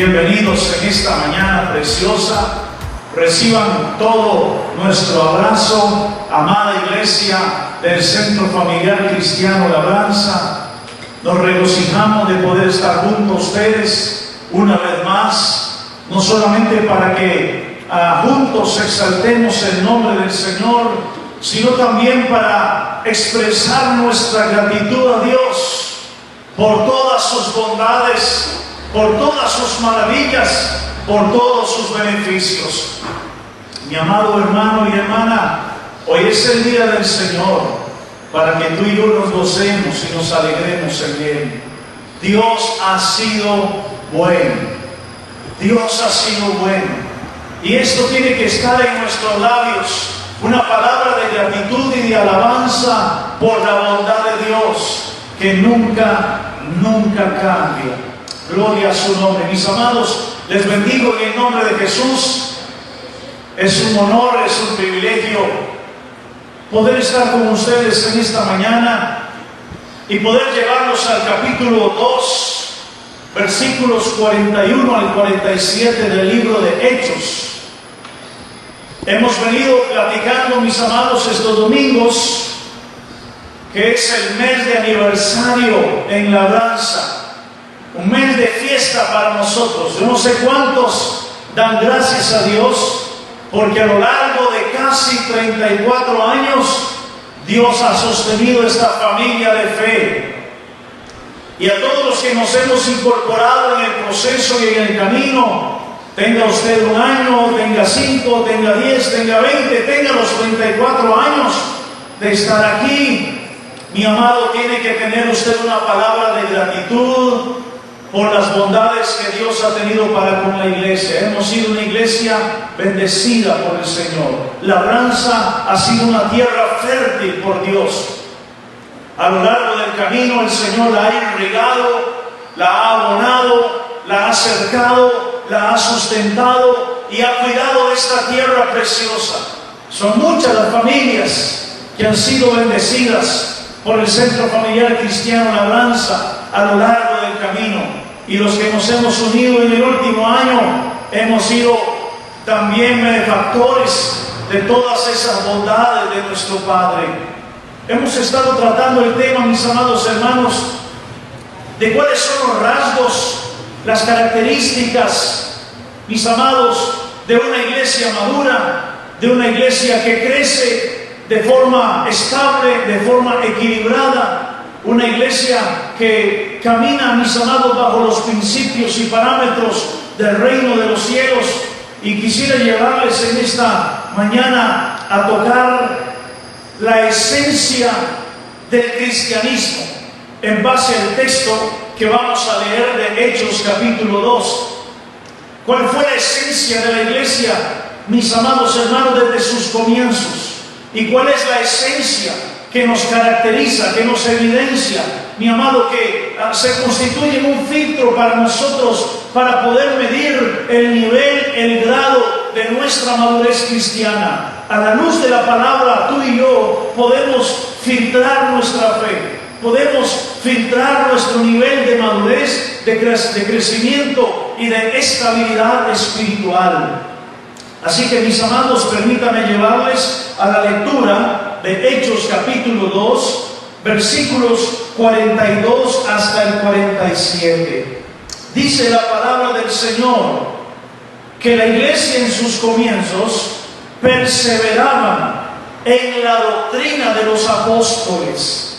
Bienvenidos en esta mañana preciosa. Reciban todo nuestro abrazo, amada iglesia del Centro Familiar Cristiano Labranza. Nos regocijamos de poder estar junto a ustedes una vez más, no solamente para que juntos exaltemos el nombre del Señor, sino también para expresar nuestra gratitud a Dios por todas sus bondades, por todas sus maravillas, por todos sus beneficios. Mi amado hermano y hermana, hoy es el día del Señor para que tú y yo nos gocemos y nos alegremos en Él. Dios ha sido bueno. Dios ha sido bueno. Y esto tiene que estar en nuestros labios. Una palabra de gratitud y de alabanza por la bondad de Dios que nunca cambia. Gloria a su nombre. Mis amados, les bendigo en el nombre de Jesús. Es un honor, es un privilegio poder estar con ustedes en esta mañana y poder llevarlos al capítulo 2, versículos 41 al 47 del libro de Hechos. Hemos venido platicando, mis amados, estos domingos, que es el mes de aniversario en Labranza. Un mes de fiesta para nosotros. Yo no sé cuántos dan gracias a Dios porque a lo largo de casi 34 años Dios ha sostenido esta familia de fe. Y a todos los que nos hemos incorporado en el proceso y en el camino, tenga usted un año, tenga 5, tenga 10, tenga 20, tenga los 34 años de estar aquí, mi amado, tiene que tener usted una palabra de gratitud por las bondades que Dios ha tenido para con la iglesia. Hemos sido una iglesia bendecida por el Señor. Labranza ha sido una tierra fértil por Dios. A lo largo del camino el Señor la ha irrigado, la ha abonado, la ha cercado, la ha sustentado y ha cuidado de esta tierra preciosa. Son muchas las familias que han sido bendecidas por el Centro Familiar Cristiano Labranza a lo largo del camino. Y los que nos hemos unido en el último año hemos sido también benefactores de todas esas bondades de nuestro Padre. Hemos estado tratando el tema, mis amados hermanos, de cuáles son los rasgos, las características, mis amados, de una iglesia madura, de una iglesia que crece de forma estable, de forma equilibrada. Una iglesia que camina, mis amados, bajo los principios y parámetros del reino de los cielos. Y quisiera llevarles en esta mañana a tocar la esencia del cristianismo en base al texto que vamos a leer de Hechos capítulo 2. ¿Cuál fue la esencia de la iglesia, mis amados hermanos, desde sus comienzos? ¿Y cuál es la esencia que nos caracteriza, que nos evidencia, mi amado, que se constituye en un filtro para nosotros para poder medir el nivel, el grado de nuestra madurez cristiana? A la luz de la palabra, tú y yo podemos filtrar nuestra fe, podemos filtrar nuestro nivel de madurez, de crecimiento y de estabilidad espiritual. Así que, mis amados, permítanme llevarles a la lectura de Hechos capítulo 2, versículos 42 hasta el 47. Dice la palabra del Señor que la iglesia en sus comienzos perseveraban en la doctrina de los apóstoles,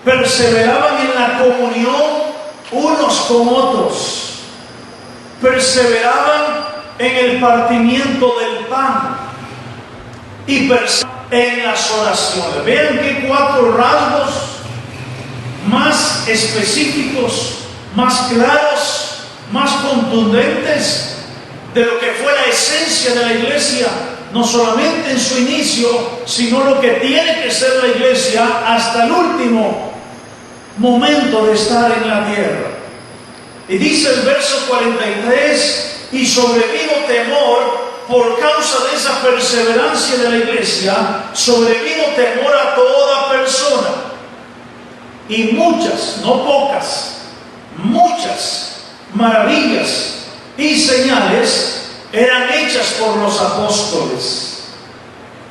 perseveraban en la comunión unos con otros, perseveraban en el partimiento del pan y en las oraciones. Vean que 4 rasgos más específicos, más claros, más contundentes de lo que fue la esencia de la iglesia, no solamente en su inicio, sino lo que tiene que ser la iglesia hasta el último momento de estar en la tierra. Y dice el verso 43: y sobrevino temor por causa de esa perseverancia de la iglesia, sobrevino temor a toda persona. Y muchas, no pocas, muchas maravillas y señales eran hechas por los apóstoles.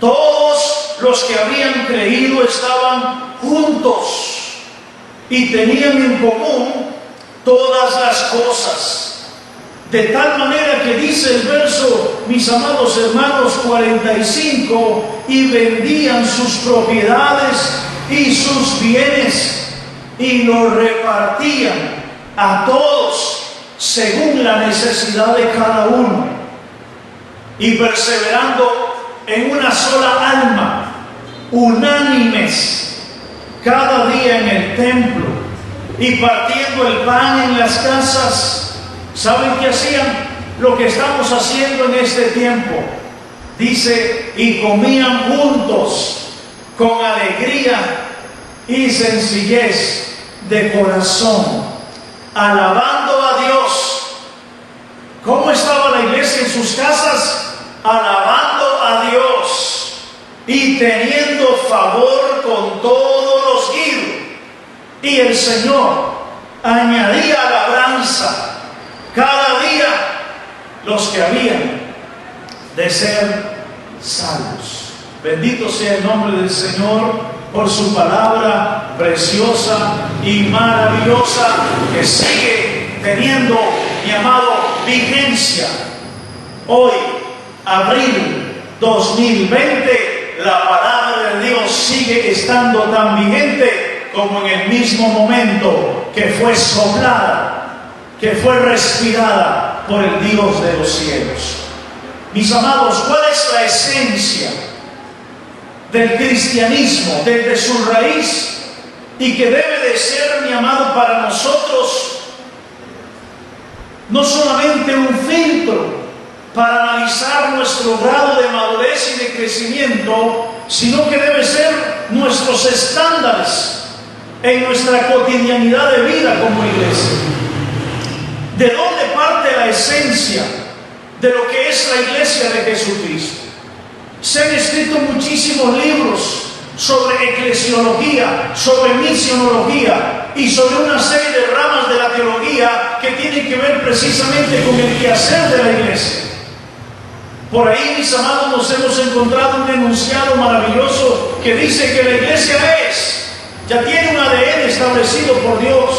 Todos los que habían creído estaban juntos y tenían en común todas las cosas. De tal manera que dice el verso, mis amados hermanos, 45, y vendían sus propiedades y sus bienes y los repartían a todos según la necesidad de cada uno, y perseverando en una sola alma, unánimes cada día en el templo y partiendo el pan en las casas. ¿Saben qué hacían? Lo que estamos haciendo en este tiempo. Dice, y comían juntos con alegría y sencillez de corazón, alabando a Dios. ¿Cómo estaba la iglesia en sus casas? Alabando a Dios y teniendo favor con todos los gires. Y el Señor añadía labranza cada día los que habían de ser salvos. Bendito sea el nombre del Señor por su palabra preciosa y maravillosa, que sigue teniendo, mi amado, vigencia. Hoy, abril 2020, la palabra de Dios sigue estando tan vigente como en el mismo momento que fue soplada, que fue respirada por el Dios de los cielos. Mis amados, ¿cuál es la esencia del cristianismo desde su raíz y que debe de ser, mi amado, para nosotros no solamente un filtro para analizar nuestro grado de madurez y de crecimiento, sino que debe ser nuestros estándares en nuestra cotidianidad de vida como iglesia? ¿De dónde parte la esencia de lo que es la iglesia de Jesucristo? Se han escrito muchísimos libros sobre eclesiología, sobre misionología y sobre una serie de ramas de la teología que tienen que ver precisamente con el quehacer de la iglesia. Por ahí, mis amados, nos hemos encontrado un enunciado maravilloso que dice que la iglesia ya tiene un ADN establecido por Dios.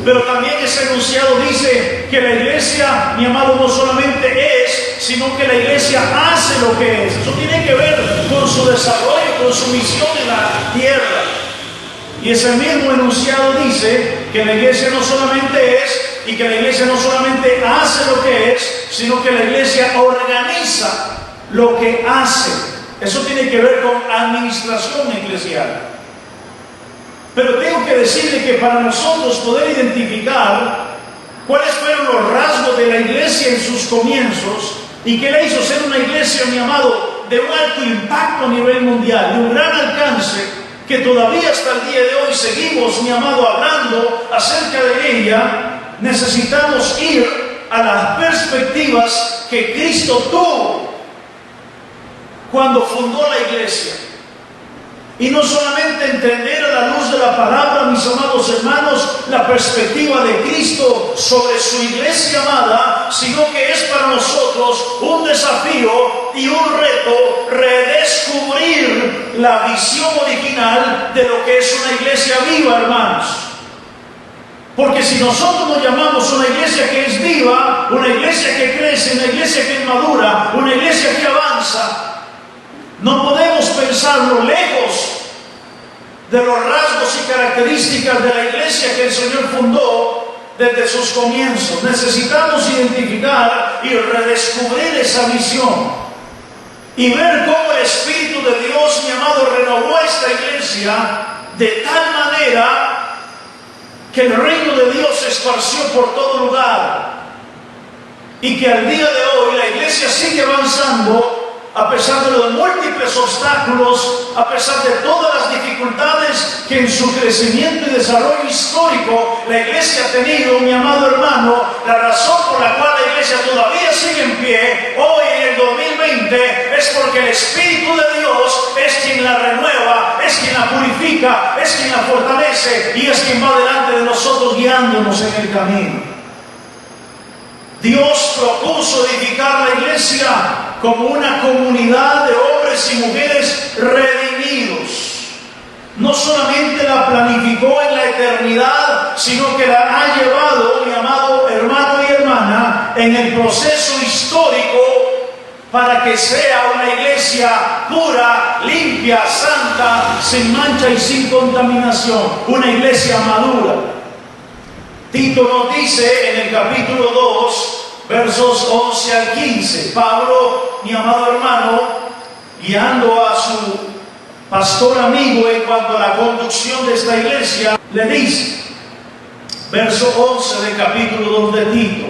Pero también ese enunciado dice que la iglesia, mi amado, no solamente es, sino que la iglesia hace lo que es. Eso tiene que ver con su desarrollo, con su misión en la tierra. Y ese mismo enunciado dice que la iglesia no solamente es, y que la iglesia no solamente hace lo que es, sino que la iglesia organiza lo que hace. Eso tiene que ver con administración eclesial. Pero tengo que decirle que para nosotros poder identificar cuáles fueron los rasgos de la iglesia en sus comienzos y qué la hizo ser una iglesia, mi amado, de un alto impacto a nivel mundial, de un gran alcance, que todavía hasta el día de hoy seguimos, mi amado, hablando acerca de ella, necesitamos ir a las perspectivas que Cristo tuvo cuando fundó la iglesia. Y no solamente entender a la luz de la palabra, mis amados hermanos, la perspectiva de Cristo sobre su iglesia amada, sino que es para nosotros un desafío y un reto redescubrir la visión original de lo que es una iglesia viva, hermanos. Porque si nosotros nos llamamos una iglesia que es viva, una iglesia que crece, una iglesia que es madura, una iglesia que avanza, no podemos pensarlo lejos de los rasgos y características de la iglesia que el Señor fundó desde sus comienzos. Necesitamos identificar y redescubrir esa visión y ver cómo el Espíritu de Dios, mi amado, renovó esta iglesia de tal manera que el reino de Dios se esparció por todo lugar y que al día de hoy la iglesia sigue avanzando a pesar de los múltiples obstáculos, a pesar de todas las dificultades que en su crecimiento y desarrollo histórico la iglesia ha tenido, mi amado hermano. La razón por la cual la iglesia todavía sigue en pie hoy en el 2020 es porque el Espíritu de Dios es quien la renueva, es quien la purifica, es quien la fortalece y es quien va delante de nosotros guiándonos en el camino. Dios propuso edificar la iglesia como una comunidad de hombres y mujeres redimidos. No solamente la planificó en la eternidad, sino que la ha llevado, mi amado hermano y hermana, en el proceso histórico para que sea una iglesia pura, limpia, santa, sin mancha y sin contaminación. Una iglesia madura. Tito nos dice en el capítulo 2, versos 11 al 15, Pablo, mi amado hermano, guiando a su pastor amigo en cuanto a la conducción de esta iglesia, le dice, verso 11 del capítulo 2 de Tito,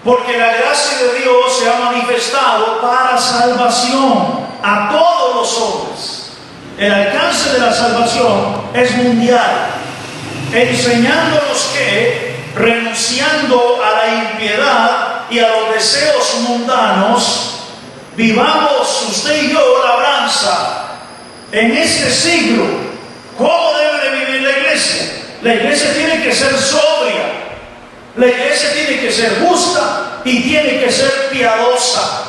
porque la gracia de Dios se ha manifestado para salvación a todos los hombres. El alcance de la salvación es mundial, enseñándonos que, renunciando a la impiedad y a los deseos mundanos, vivamos usted y yo labranza en este siglo. ¿Cómo debe de vivir la iglesia? La iglesia tiene que ser sobria, la iglesia tiene que ser justa y tiene que ser piadosa,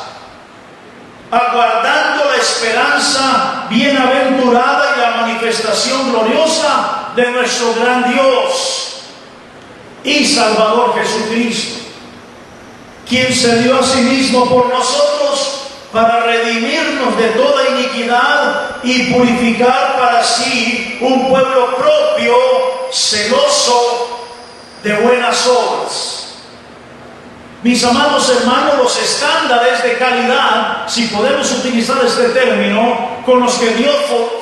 aguardando la esperanza bienaventurada y la manifestación gloriosa de nuestro gran Dios y Salvador Jesucristo, quien se dio a sí mismo por nosotros para redimirnos de toda iniquidad y purificar para sí un pueblo propio, celoso de buenas obras. Mis amados hermanos, los estándares de calidad, si podemos utilizar este término, con los que Dios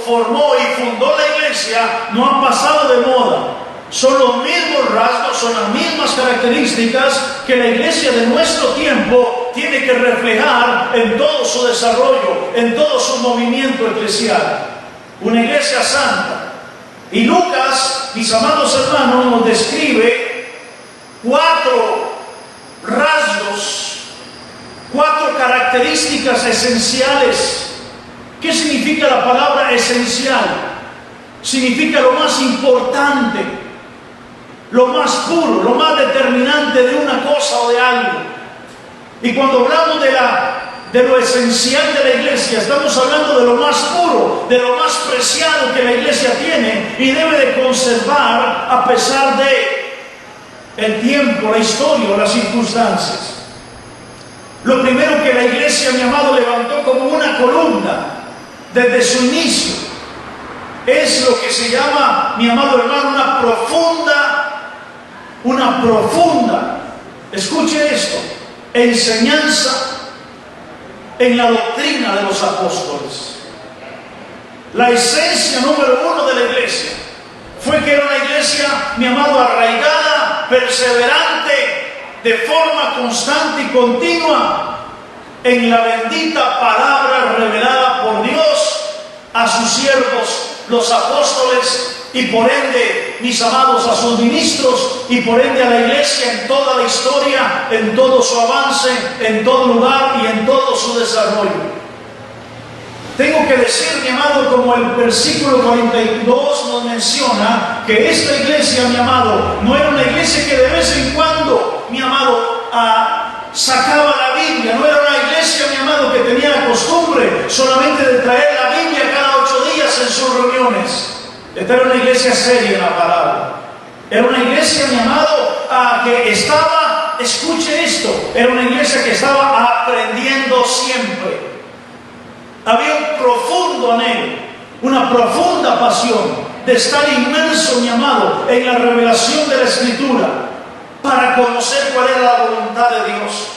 formó y fundó la iglesia, no han pasado de moda. Son los mismos rasgos, son las mismas características que la iglesia de nuestro tiempo tiene que reflejar en todo su desarrollo, en todo su movimiento eclesial. Una iglesia santa. Y Lucas, mis amados hermanos, nos describe 4 rasgos, 4 características esenciales. ¿Qué significa la palabra esencial? Significa lo más importante, lo más puro, lo más determinante de una cosa o de algo. Y cuando hablamos de lo esencial de la iglesia, estamos hablando de lo más puro, de lo más preciado que la iglesia tiene y debe de conservar a pesar de el tiempo, la historia o las circunstancias. Lo primero que la iglesia, mi amado, levantó como una columna desde su inicio es lo que se llama, mi amado hermano, una profunda, escuche esto, enseñanza en la doctrina de los apóstoles. La esencia número 1 de la iglesia fue que era una iglesia, mi amado, arraigada, perseverante, de forma constante y continua en la bendita palabra revelada por Dios a sus siervos, los apóstoles, y por ende, mis amados, a sus ministros, y por ende a la iglesia en toda la historia, en todo su avance, en todo lugar y en todo su desarrollo. Tengo que decir, mi amado, como el versículo 42 nos menciona, que esta iglesia, mi amado, no era una iglesia que de vez en cuando, mi amado, sacaba la Biblia. No era una iglesia, mi amado, que tenía la costumbre solamente de traer la Biblia cada 8 días en sus reuniones. Esta era una iglesia seria en la palabra. Era una iglesia, mi amado, que estaba, escuche esto, era una iglesia que estaba aprendiendo siempre. Había un profundo anhelo, una profunda pasión de estar inmerso, mi amado, en la revelación de la Escritura para conocer cuál era la voluntad de Dios.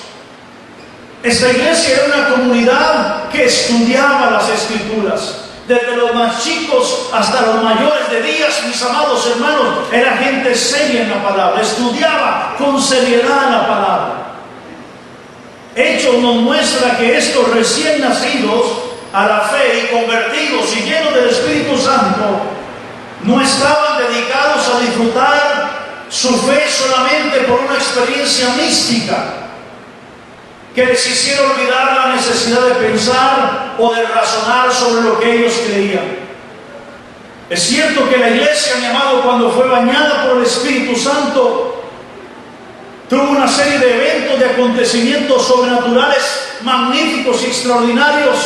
Esta iglesia era una comunidad que estudiaba las Escrituras. Desde los más chicos hasta los mayores de días, mis amados hermanos, era gente seria en la palabra, estudiaba con seriedad la palabra. Hechos nos muestra que estos recién nacidos a la fe y convertidos y llenos del Espíritu Santo no estaban dedicados a disfrutar su fe solamente por una experiencia mística que les hiciera olvidar la necesidad de pensar o de razonar sobre lo que ellos creían. Es cierto que la iglesia, mi amado, cuando fue bañada por el Espíritu Santo, tuvo una serie de eventos, de acontecimientos sobrenaturales, magníficos y extraordinarios,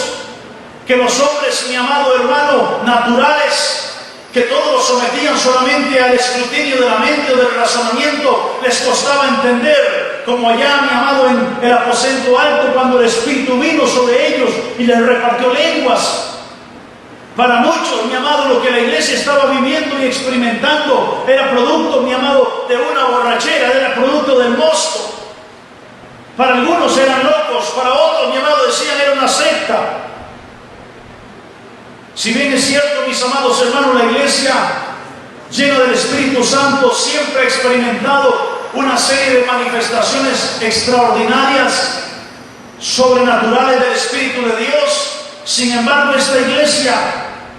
que los hombres, mi amado hermano, naturales, que todos los sometían solamente al escrutinio de la mente o del razonamiento, les costaba entender, como allá, mi amado, en el aposento alto, cuando el Espíritu vino sobre ellos y les repartió lenguas. Para muchos, mi amado, lo que la iglesia estaba viviendo y experimentando era producto, mi amado, de una borrachera, era producto del mosto. Para algunos eran locos, para otros, mi amado, decían era una secta. Si bien es cierto, mis amados hermanos, la iglesia llena del Espíritu Santo siempre ha experimentado una serie de manifestaciones extraordinarias, sobrenaturales del Espíritu de Dios. Sin embargo, esta iglesia,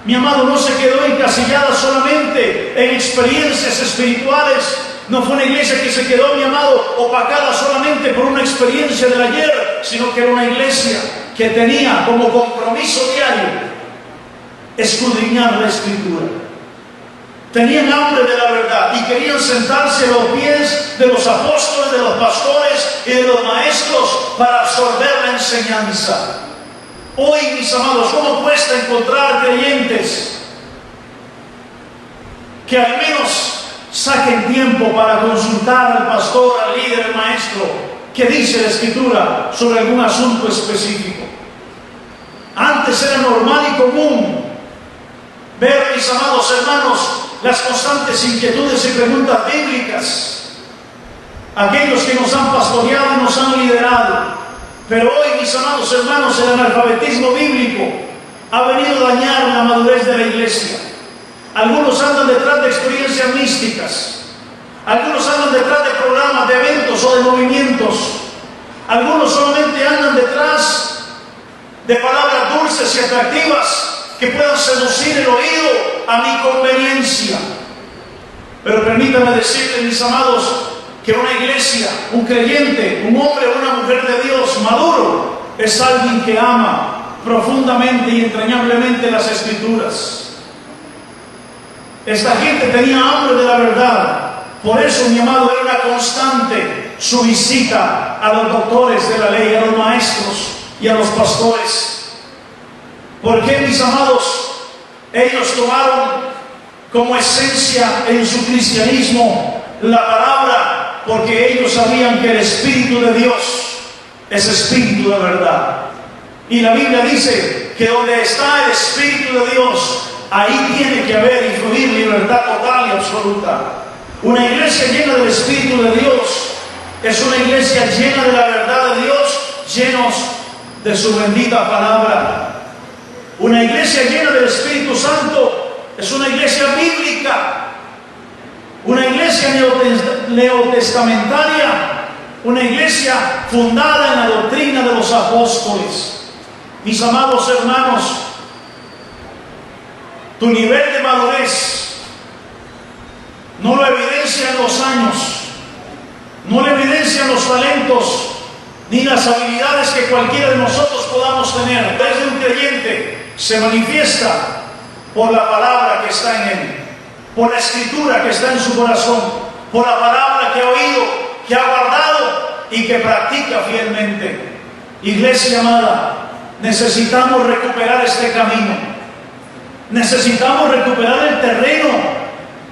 mi amado, no se quedó encasillada solamente en experiencias espirituales. No fue una iglesia que se quedó, mi amado, opacada solamente por una experiencia del ayer, sino que era una iglesia que tenía como compromiso diario escudriñar la Escritura. Tenían hambre de la verdad y querían sentarse a los pies de los apóstoles, de los pastores y de los maestros para absorber la enseñanza. Hoy, mis amados, ¿cómo cuesta encontrar creyentes que al menos saquen tiempo para consultar al pastor, al líder, al maestro, qué dice la Escritura sobre algún asunto específico? Antes era normal y común ver, mis amados hermanos, las constantes inquietudes y preguntas bíblicas. Aquellos que nos han pastoreado y nos han liderado. Pero hoy, mis amados hermanos, el analfabetismo bíblico ha venido a dañar la madurez de la iglesia. Algunos andan detrás de experiencias místicas. Algunos andan detrás de programas, de eventos o de movimientos. Algunos solamente andan detrás de palabras dulces y atractivas que puedan seducir el oído a mi conveniencia. Pero permítanme decirles, mis amados, que una iglesia, un creyente, un hombre o una mujer de Dios maduro es alguien que ama profundamente y entrañablemente las Escrituras. Esta gente tenía hambre de la verdad. Por eso, mi amado, era una constante su visita a los doctores de la ley, a los maestros y a los pastores. ¿Por qué, mis amados? Ellos tomaron como esencia en su cristianismo la palabra, porque ellos sabían que el Espíritu de Dios es Espíritu de verdad. Y la Biblia dice que donde está el Espíritu de Dios, ahí tiene que haber y fluir libertad total y absoluta. Una iglesia llena del Espíritu de Dios es una iglesia llena de la verdad de Dios, llenos de su bendita palabra. Una iglesia llena del Espíritu Santo es una iglesia bíblica, una iglesia neotestamentaria, una iglesia fundada en la doctrina de los apóstoles. Mis amados hermanos, tu nivel de madurez no lo evidencian los años, no lo evidencian los talentos, ni las habilidades que cualquiera de nosotros podamos tener. Desde un creyente se manifiesta por la palabra que está en él, por la Escritura que está en su corazón, por la palabra que ha oído, que ha guardado y que practica fielmente. Iglesia amada, necesitamos recuperar este camino. Necesitamos recuperar el terreno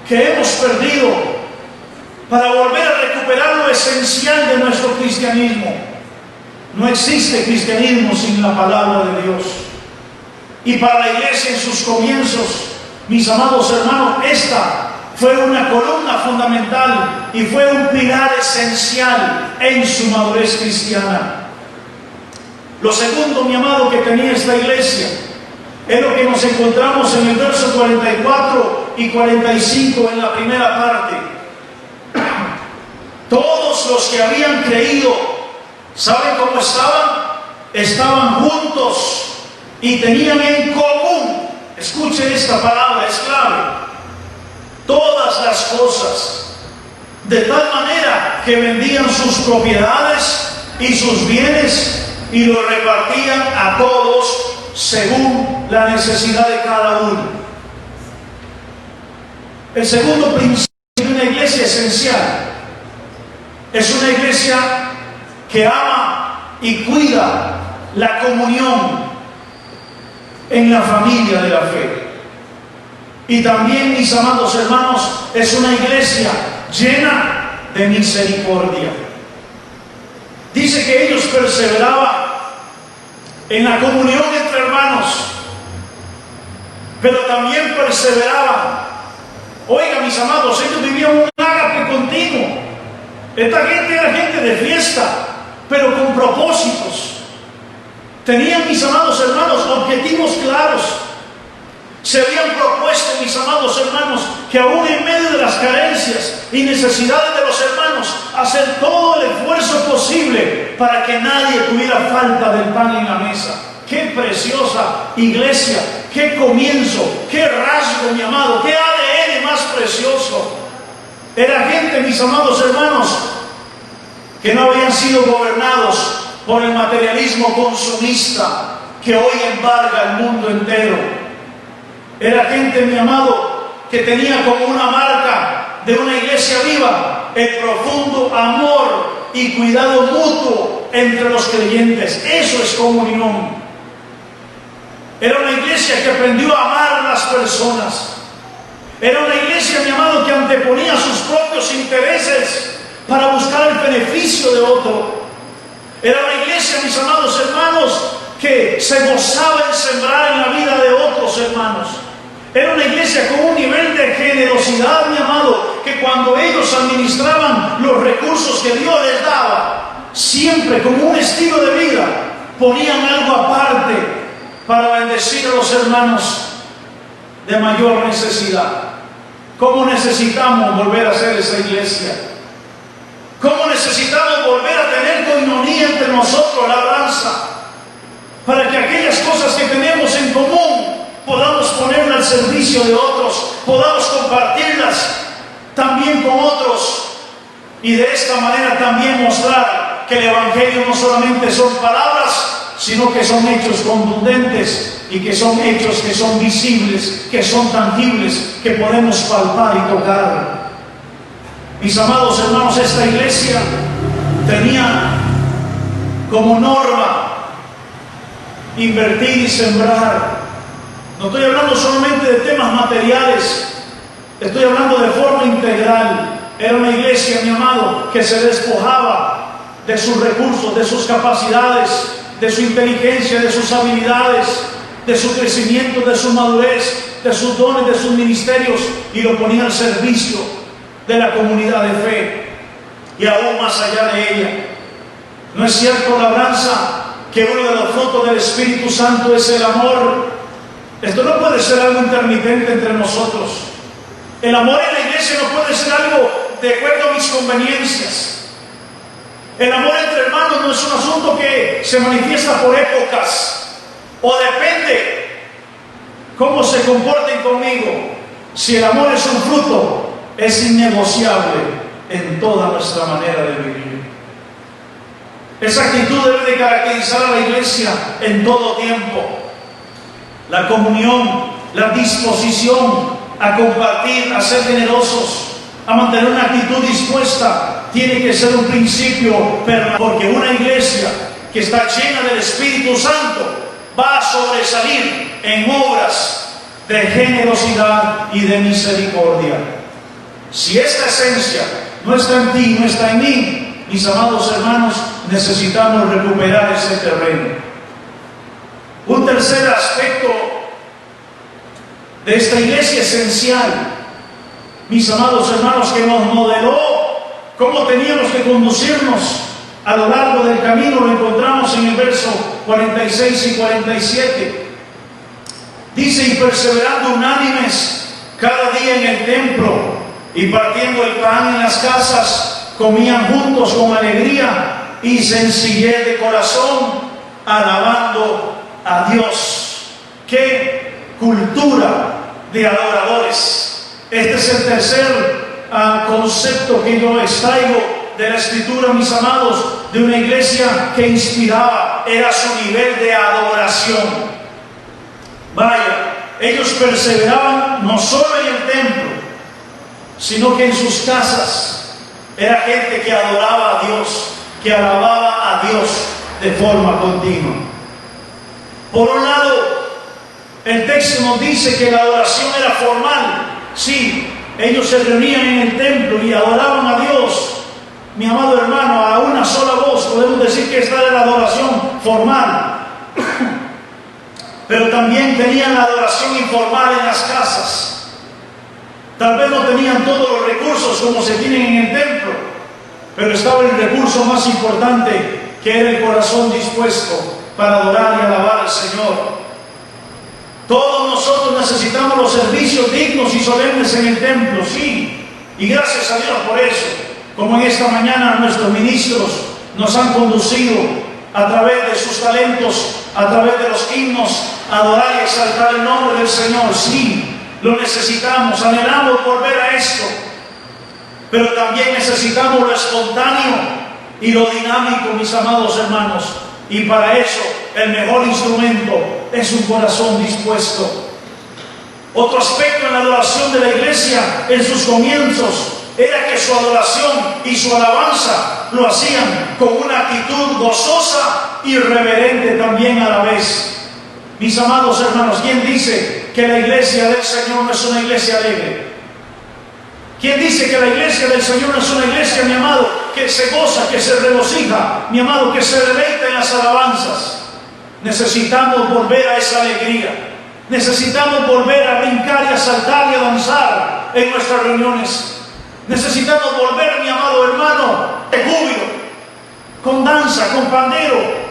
que hemos perdido para volver a recuperar lo esencial de nuestro cristianismo. No existe cristianismo sin la palabra de Dios. Y para la iglesia en sus comienzos, mis amados hermanos, esta fue una columna fundamental y fue un pilar esencial en su madurez cristiana. Lo segundo, mi amado, que tenía esta iglesia es lo que nos encontramos en el verso 44 y 45 en la primera parte. Todos los que habían creído, ¿saben cómo estaban? Estaban juntos y tenían en común, escuchen esta palabra, es clave, todas las cosas, de tal manera que vendían sus propiedades y sus bienes y los repartían a todos según la necesidad de cada uno. El segundo principio de una iglesia esencial Es una iglesia que ama y cuida la comunión en la familia de la fe. Y también, mis amados hermanos, es una iglesia llena de misericordia. Dice que ellos perseveraban en la comunión entre hermanos, pero también perseveraban. Oiga, mis amados, ellos vivían un ágape continuo. Esta gente era gente de fiesta, pero con propósitos. Tenían, mis amados hermanos, objetivos claros. Se habían propuesto, mis amados hermanos, que aún en medio de las carencias y necesidades de los hermanos, hacer todo el esfuerzo posible para que nadie tuviera falta del pan en la mesa. ¡Qué preciosa iglesia! ¡Qué comienzo! ¡Qué rasgo, mi amado! ¡Qué ADN más precioso! Era gente, mis amados hermanos, que no habían sido gobernados por el materialismo consumista que hoy embarga el mundo entero. Era gente, mi amado, que tenía como una marca de una iglesia viva el profundo amor y cuidado mutuo entre los creyentes. Eso es comunión. Era una iglesia que aprendió a amar a las personas. Era una iglesia, mi amado, que anteponía sus propios intereses para buscar el beneficio de otro. Era una iglesia, mis amados hermanos, que se gozaba en sembrar en la vida de otros hermanos. Era una iglesia con un nivel de generosidad, mi amado, que cuando ellos administraban los recursos que Dios les daba, siempre como un estilo de vida, ponían algo aparte para bendecir a los hermanos de mayor necesidad. ¿Cómo necesitamos volver a ser esa iglesia? ¿Cómo necesitamos volver a tener coinonía entre nosotros, la alabanza? Para que aquellas cosas que tenemos en común podamos ponerlas al servicio de otros, podamos compartirlas también con otros, y de esta manera también mostrar que el Evangelio no solamente son palabras, sino que son hechos contundentes y que son hechos que son visibles, que son tangibles, que podemos palpar y tocar. Mis amados hermanos, esta iglesia tenía como norma invertir y sembrar. No estoy hablando solamente de temas materiales, estoy hablando de forma integral. Era una iglesia, mi amado, que se despojaba de sus recursos, de sus capacidades, de su inteligencia, de sus habilidades, de su crecimiento, de su madurez, de sus dones, de sus ministerios, y lo ponía al servicio de la comunidad de fe y aún más allá de ella. ¿No es cierto, labranza, que uno de los frutos del Espíritu Santo es el amor? Esto no puede ser algo intermitente entre nosotros. El amor en la iglesia no puede ser algo de acuerdo a mis conveniencias. El amor entre hermanos no es un asunto que se manifiesta por épocas o depende cómo se comporten conmigo. Si el amor es un fruto, es innegociable en toda nuestra manera de vivir. Esa actitud debe de caracterizar a la iglesia en todo tiempo. La comunión, la disposición a compartir, a ser generosos, a mantener una actitud dispuesta, tiene que ser un principio permanente, porque una iglesia que está llena del Espíritu Santo va a sobresalir en obras de generosidad y de misericordia. Si esta esencia no está en ti, no está en mí, mis amados hermanos, necesitamos recuperar ese terreno. Un tercer aspecto de esta iglesia esencial, mis amados hermanos, que nos modeló cómo teníamos que conducirnos a lo largo del camino, lo encontramos en el verso 46 y 47. Dice: y perseverando unánimes cada día en el templo y partiendo el pan en las casas, comían juntos con alegría y sencillez de corazón, alabando a Dios. ¡Qué cultura de adoradores! Este es el tercer concepto que yo extraigo de la Escritura, mis amados, de una iglesia que inspiraba, era su nivel de adoración. Vaya, ellos perseveraban no solo en el templo, sino que en sus casas, Era gente que adoraba a Dios, que alababa a Dios de forma continua. Por un lado, el texto nos dice que la adoración era formal. Sí, ellos se reunían en el templo y adoraban a Dios. Mi amado hermano, a una sola voz podemos decir que esta era la adoración formal. Pero también tenían la adoración informal en las casas. Tal vez no tenían todos los recursos como se tienen en el templo, pero estaba el recurso más importante, que era el corazón dispuesto para adorar y alabar al Señor. Todos nosotros necesitamos los servicios dignos y solemnes en el templo, sí, y gracias a Dios por eso. Como en esta mañana nuestros ministros nos han conducido a través de sus talentos, a través de los himnos, a adorar y exaltar el nombre del Señor. Sí, lo necesitamos, anhelamos volver a esto, pero también necesitamos lo espontáneo y lo dinámico, mis amados hermanos, y para eso el mejor instrumento es un corazón dispuesto. Otro aspecto en la adoración de la iglesia en sus comienzos era que su adoración y su alabanza lo hacían con una actitud gozosa y reverente también a la vez. Mis amados hermanos, ¿quién dice que la iglesia del Señor no es una iglesia alegre? ¿Quién dice que la iglesia del Señor no es una iglesia, mi amado, que se goza, que se regocija, mi amado, que se deleita en las alabanzas? Necesitamos volver a esa alegría. Necesitamos volver a brincar y a saltar y a danzar en nuestras reuniones. Necesitamos volver, mi amado hermano, de júbilo, con danza, con pandero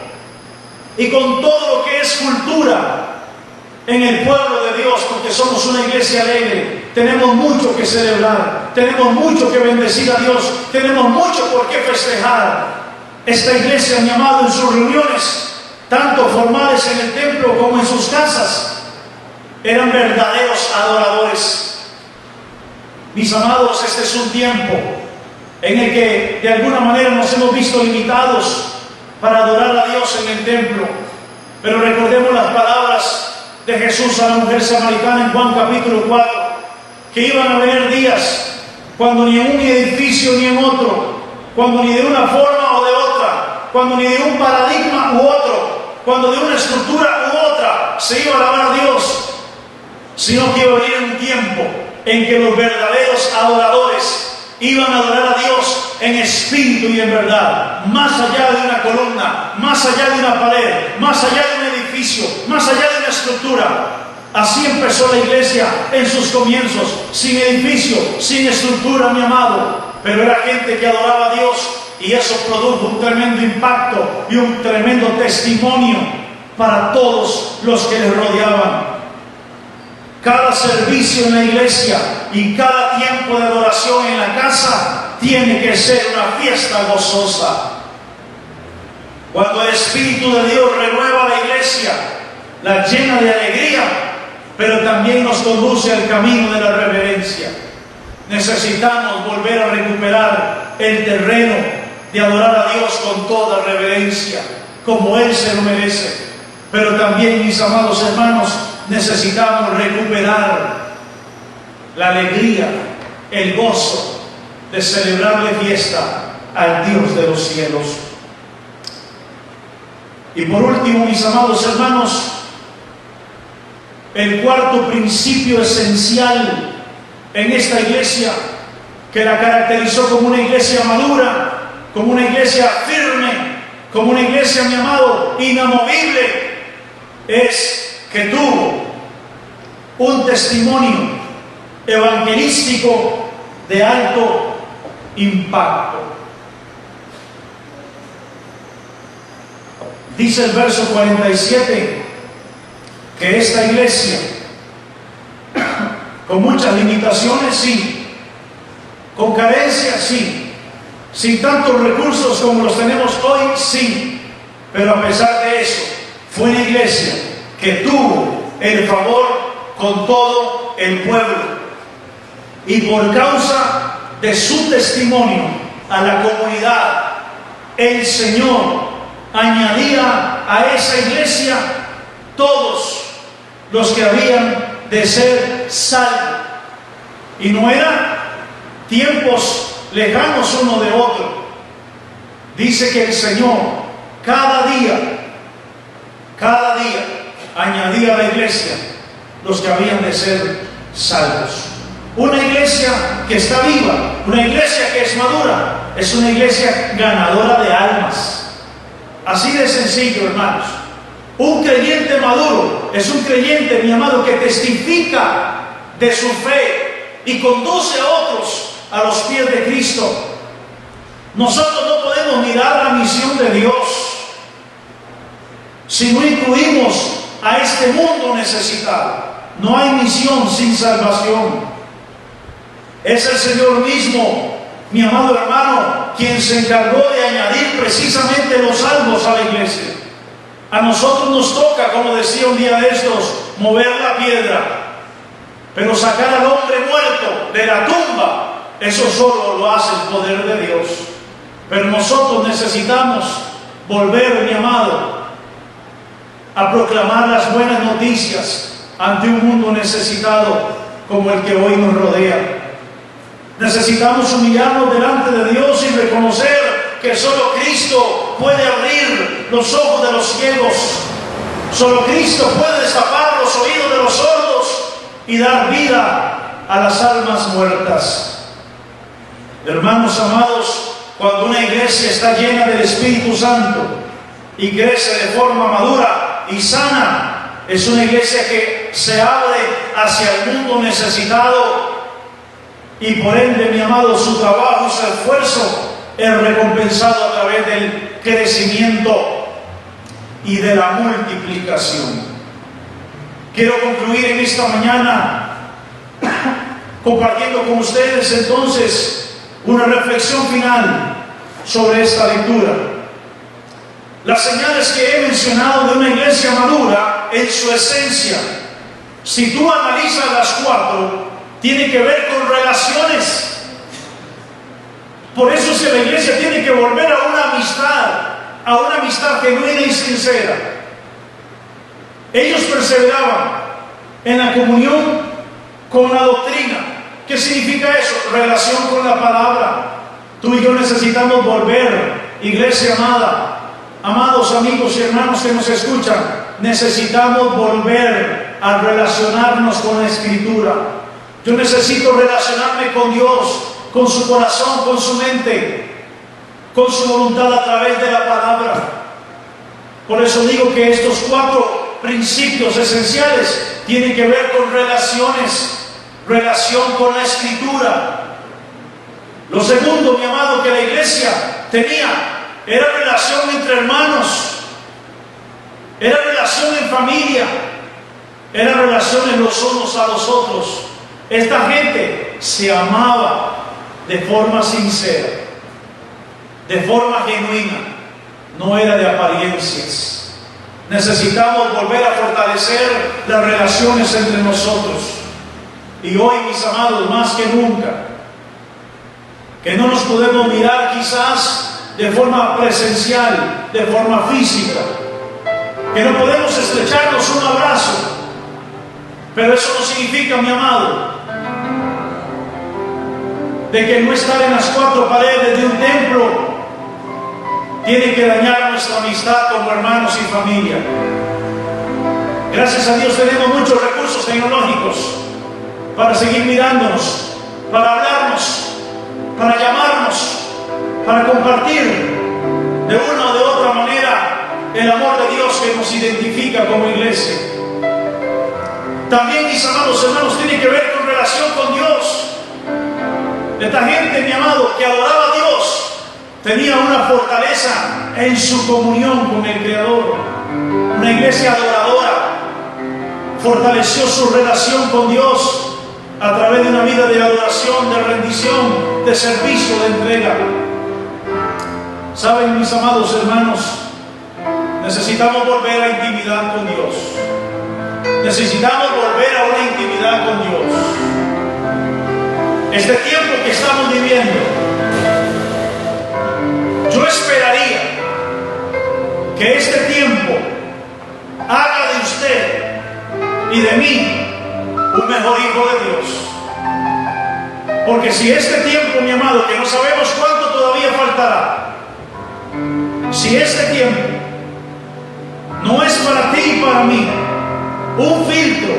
y con todo lo que es cultura en el pueblo de Dios, porque somos una iglesia alegre. Tenemos mucho que celebrar, tenemos mucho que bendecir a Dios, tenemos mucho por qué festejar. Esta iglesia, mi amado, en sus reuniones, tanto formales en el templo como en sus casas, eran verdaderos adoradores. Mis amados, este es un tiempo en el que de alguna manera nos hemos visto limitados para adorar a Dios en el templo. Pero recordemos las palabras de Jesús a la mujer samaritana en Juan capítulo 4, que iban a venir días cuando ni en un edificio ni en otro, cuando ni de una forma o de otra, cuando ni de un paradigma u otro, cuando de una estructura u otra se iba a alabar a Dios, sino que iba a venir un tiempo en que los verdaderos adoradores iban a adorar a Dios en espíritu y en verdad, más allá de una columna, más allá de una pared, más allá de un edificio, más allá de una estructura. Así empezó la iglesia en sus comienzos, sin edificio, sin estructura, mi amado, pero era gente que adoraba a Dios, y eso produjo un tremendo impacto y un tremendo testimonio para todos los que les rodeaban. Cada servicio en la iglesia y cada tiempo de adoración en la casa tiene que ser una fiesta gozosa. Cuando el Espíritu de Dios renueva la iglesia, la llena de alegría, pero también nos conduce al camino de la reverencia. Necesitamos volver a recuperar el terreno de adorar a Dios con toda reverencia, como Él se lo merece. Pero también, mis amados hermanos, necesitamos recuperar la alegría, el gozo de celebrarle fiesta al Dios de los cielos. Y por último, mis amados hermanos, el cuarto principio esencial en esta iglesia, que la caracterizó como una iglesia madura, como una iglesia firme, como una iglesia, mi amado, inamovible, es que tuvo un testimonio evangelístico de alto impacto. Dice el verso 47 que esta iglesia, con muchas limitaciones, sí, con carencias, sí, sin tantos recursos como los tenemos hoy, sí, pero a pesar de eso, fue una iglesia que tuvo el favor con todo el pueblo, y por causa de su testimonio a la comunidad, el Señor añadía a esa iglesia todos los que habían de ser salvos. Y no eran tiempos lejanos uno de otro. Dice que el Señor cada día añadía a la iglesia los que habían de ser salvos. Una iglesia que está viva, una iglesia que es madura, es una iglesia ganadora de almas. Así de sencillo, hermanos. Un creyente maduro es un creyente, mi amado, que testifica de su fe y conduce a otros a los pies de Cristo. Nosotros no podemos mirar la misión de Dios si no incluimos a este mundo necesitado. No hay misión sin salvación. Es el Señor mismo, mi amado hermano, quien se encargó de añadir precisamente los salvos a la iglesia. A nosotros nos toca, como decía un día de estos, mover la piedra, pero sacar al hombre muerto de la tumba, eso solo lo hace el poder de Dios. Pero nosotros necesitamos volver, mi amado, a proclamar las buenas noticias ante un mundo necesitado como el que hoy nos rodea. Necesitamos humillarnos delante de Dios y reconocer que solo Cristo puede abrir los ojos de los ciegos. Solo Cristo puede destapar los oídos de los sordos y dar vida a las almas muertas. Hermanos amados, cuando una iglesia está llena del Espíritu Santo y crece de forma madura y sana, es una iglesia que se abre hacia el mundo necesitado. Y por ende, mi amado, su trabajo y su esfuerzo es recompensado a través del crecimiento y de la multiplicación. Quiero concluir en esta mañana compartiendo con ustedes entonces una reflexión final sobre esta lectura. Las señales que he mencionado de una iglesia madura en su esencia, si tú analizas las cuatro, tiene que ver con relaciones. Por eso es que la iglesia tiene que volver a una amistad genuina y sincera. Ellos perseveraban en la comunión con la doctrina. ¿Qué significa eso? Relación con la palabra. Tú y yo necesitamos volver, iglesia amada, amados amigos y hermanos que nos escuchan, necesitamos volver a relacionarnos con la Escritura. Yo necesito relacionarme con Dios, con su corazón, con su mente, con su voluntad a través de la palabra. Por eso digo que estos cuatro principios esenciales tienen que ver con relaciones, relación con la Escritura. Lo segundo, mi amado, que la iglesia tenía era relación entre hermanos, era relación en familia, era relaciones los unos a los otros. Esta gente se amaba de forma sincera, de forma genuina, no era de apariencias. Necesitamos volver a fortalecer las relaciones entre nosotros. Y hoy, mis amados, más que nunca, que no nos podemos mirar quizás de forma presencial, de forma física, que no podemos estrecharnos un abrazo, pero eso no significa, mi amado, de que no estar en las cuatro paredes de un templo tiene que dañar nuestra amistad como hermanos y familia. Gracias a Dios tenemos muchos recursos tecnológicos para seguir mirándonos, para hablarnos, para llamarnos, para compartir de una o de otra manera el amor de Dios que nos identifica como iglesia. También, mis amados hermanos, tiene que ver con relación con Dios. Esta gente, mi amado, que adoraba a Dios, tenía una fortaleza en su comunión con el Creador. Una iglesia adoradora fortaleció su relación con Dios a través de una vida de adoración, de rendición, de servicio, de entrega. Saben, mis amados hermanos, necesitamos volver a intimidad con Dios. Necesitamos volver a una intimidad con Dios. Este tiempo que estamos viviendo, yo esperaría que este tiempo haga de usted y de mí un mejor hijo de Dios. Porque si este tiempo, mi amado, que no sabemos cuánto todavía faltará, si este tiempo no es para ti y para mí un filtro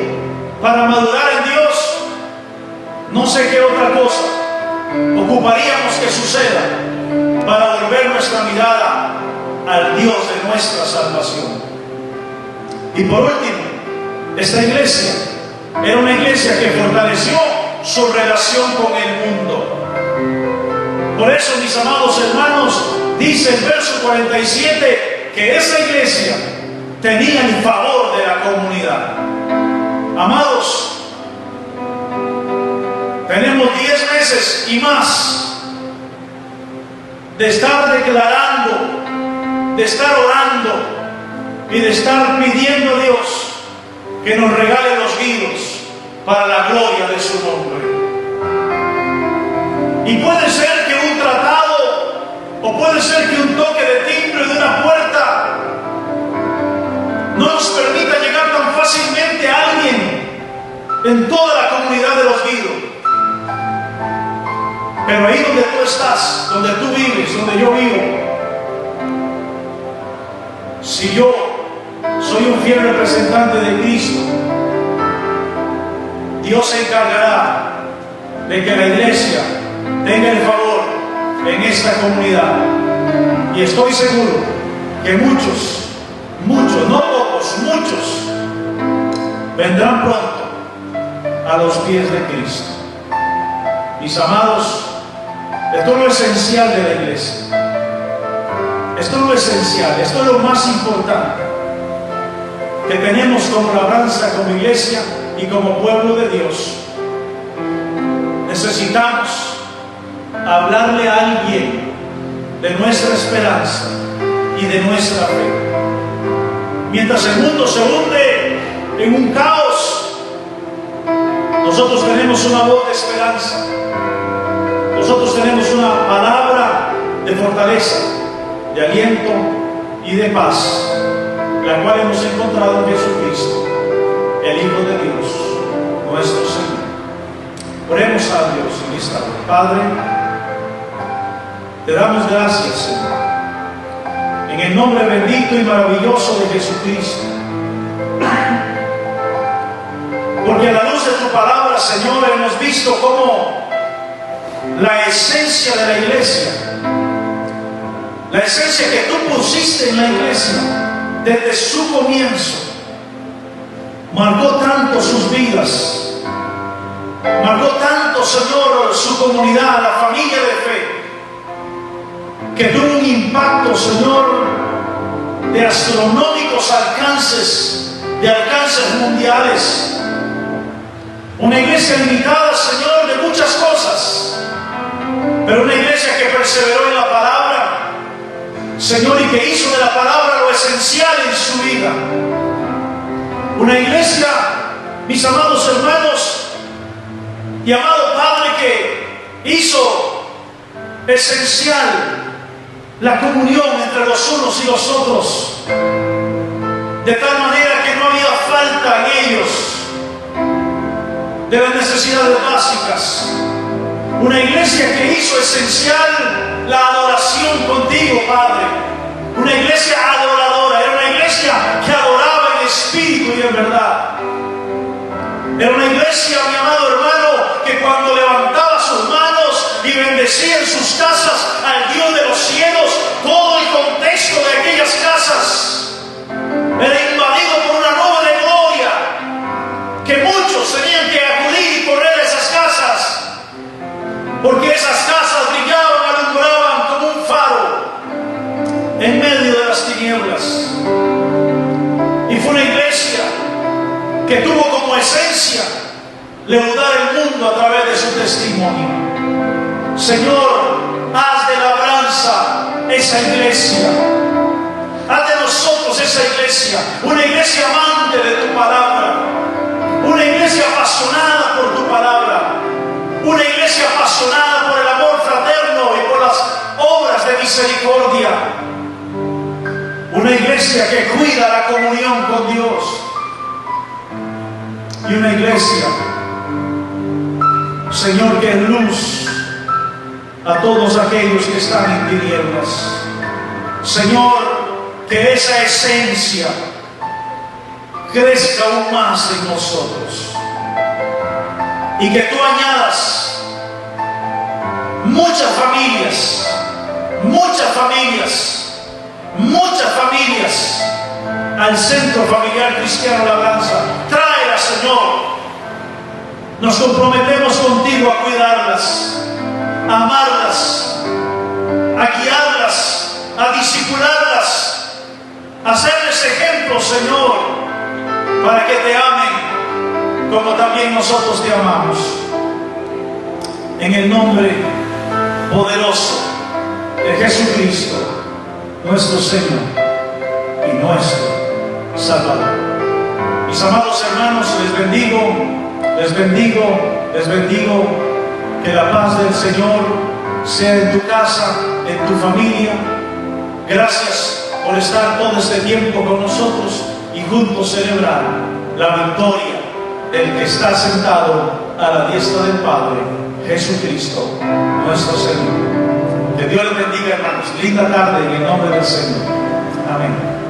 para madurar en Dios, no sé qué otra cosa ocuparíamos que suceda para volver nuestra mirada al Dios de nuestra salvación. Y por último, esta iglesia era una iglesia que fortaleció su relación con el mundo. Por eso, mis amados hermanos, dice el verso 47 que esa iglesia tenía el favor de la comunidad. Amados, tenemos 10 meses y más de estar declarando, de estar orando y de estar pidiendo a Dios que nos regale los guíos para la gloria de su nombre. Y puede ser que un tratado, o puede ser que un toque de timbre de una puerta no nos permita llegar tan fácilmente a alguien en toda la comunidad de los guíos. Pero ahí donde tú estás, donde tú vives, donde yo vivo, si yo soy un fiel representante de Cristo, Dios se encargará de que la iglesia tenga el favor en esta comunidad. Y estoy seguro que muchos, no pocos, muchos vendrán pronto a los pies de Cristo. Mis amados, esto es lo esencial de la iglesia. Esto es lo esencial, esto es lo más importante que tenemos como labranza, como iglesia y como pueblo de Dios. Necesitamos hablarle a alguien de nuestra esperanza y de nuestra fe. Mientras el mundo se hunde en un caos, nosotros tenemos una voz de esperanza. Nosotros tenemos una palabra de fortaleza, de aliento y de paz, la cual hemos encontrado en Jesucristo, el Hijo de Dios, nuestro Señor. Oremos a Dios en esta hora. Padre, te damos gracias, Señor, en el nombre bendito y maravilloso de Jesucristo, porque a la luz de tu palabra, Señor, hemos visto cómo la esencia de la iglesia, la esencia que tú pusiste en la iglesia desde su comienzo, marcó tanto sus vidas, marcó tanto, Señor, su comunidad, la familia de fe, que tuvo un impacto, Señor, de astronómicos alcances, de alcances mundiales. Una iglesia limitada, Señor, de muchas cosas, pero una iglesia que perseveró en la palabra, Señor, y que hizo de la palabra lo esencial en su vida. Una iglesia, mis amados hermanos y amado Padre, que hizo esencial la comunión entre los unos y los otros, de tal manera que no había falta en ellos de las necesidades básicas. Una iglesia que hizo esencial la adoración contigo, Padre. Una iglesia adoradora. Era una iglesia que adoraba en espíritu y en verdad. Era una iglesia, mi amado hermano, que cuando levantaba sus manos y bendecía en sus casas al Dios de los cielos, todo el contexto de aquellas casas era invadido por una nube de gloria, que muchos tenían que acudir y correr a esas casas, porque esas casas brillaban, alumbraban como un faro en medio de las tinieblas. Y fue una iglesia que tuvo como esencia leudar el mundo a través de su testimonio. Señor, haz de labranza esa iglesia. Haz de nosotros esa iglesia, una iglesia amante de tu palabra, una iglesia apasionada por tu palabra, una iglesia apasionada por el amor fraterno y por las obras de misericordia, una iglesia que cuida la comunión con Dios, y una iglesia, Señor, que es luz a todos aquellos que están en tinieblas. Señor, que esa esencia crezca aún más en nosotros y que tú añadas muchas familias, muchas familias, muchas familias al Centro Familiar Cristiano Labranza. Tráelas, Señor. Nos comprometemos contigo a cuidarlas, a amarlas, a guiarlas, a discipularlas, a hacerles ejemplo, Señor, para que te amen como también nosotros te amamos. En el nombre poderoso de Jesucristo, nuestro Señor y nuestro Salvador. Mis amados hermanos, les bendigo. Les bendigo, les bendigo. Que la paz del Señor sea en tu casa, en tu familia. Gracias por estar todo este tiempo con nosotros y juntos celebrar la victoria del que está sentado a la diestra del Padre, Jesucristo, nuestro Señor. Que Dios les bendiga, hermanos. Linda tarde en el nombre del Señor. Amén.